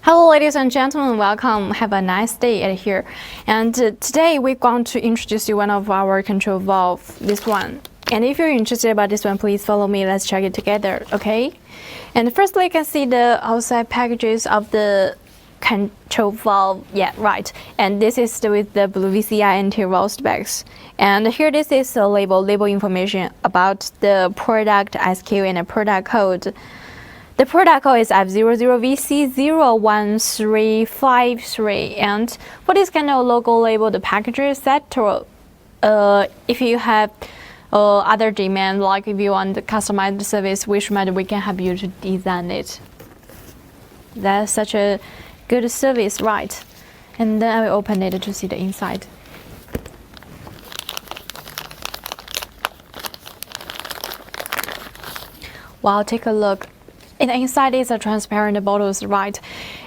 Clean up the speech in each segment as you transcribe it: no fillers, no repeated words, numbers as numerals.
Hello ladies and gentlemen, welcome. Have a nice day at here. And today we're going to introduce you one of our control valve, this one. And if you're interested about this one, please follow me. Let's check it together, okay? And firstly, you can see the outside packages of the control valve. Yeah, right. And this is with the blue VCI anti-valve specs. And here this is a label information about the product SKU and the product code. The product code is F00VC01353, and for this kind of logo label, the package set to if you have other demand, like if you want the customized service, which we can help you to design it. That's such a good service, right? And then I will open it to see the inside. Wow, take a look. And the inside is a transparent bottles, right?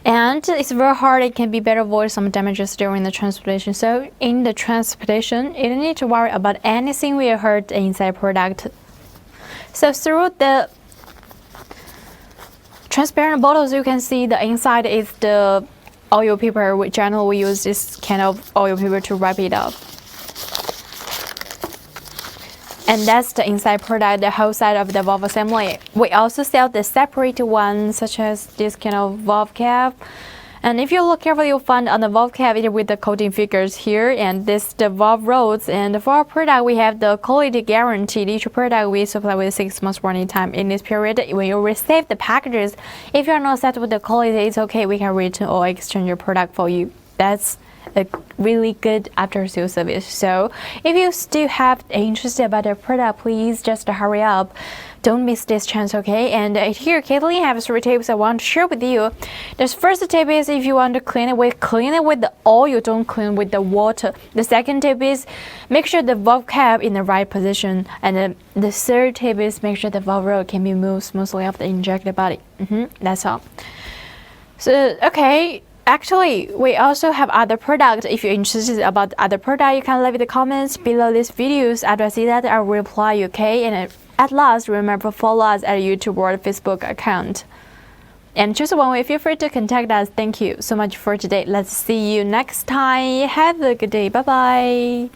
And it's very hard. It can be better avoid some damages during the transportation. So in the transportation, you don't need to worry about anything will hurt the inside product. So through the transparent bottles, you can see the inside is the oil paper. We generally use this kind of oil paper to wrap it up. And that's the inside product, the whole side of the valve assembly. We also sell the separate ones, such as this kind of valve cap. And if you look carefully, you'll find on the valve cap it with the coating figures here, and this the valve rods. And for our product, we have the quality guarantee. Each product we supply with 6 months warranty time. In this period, when you receive the packages, if you're not satisfied with the quality, it's okay. We can return or exchange your product for you. That's a really good after-sale service. So if you still have interest about the product, please just hurry up. Don't miss this chance, okay? And here, Caitlin has 3 tips I want to share with you. The first tip is if you want to clean it with the oil, don't clean with the water. The second tip is make sure the valve cap in the right position. And the third tip is make sure the valve rod can be moved smoothly off the injector body. That's all. So, okay. Actually, we also have other products. If you're interested about other product, you can leave the comments below these videos. After I see that, I'll reply, okay? And at last, remember follow us at YouTube or Facebook account. And just one way, feel free to contact us. Thank you so much for today. Let's see you next time. Have a good day. Bye-bye.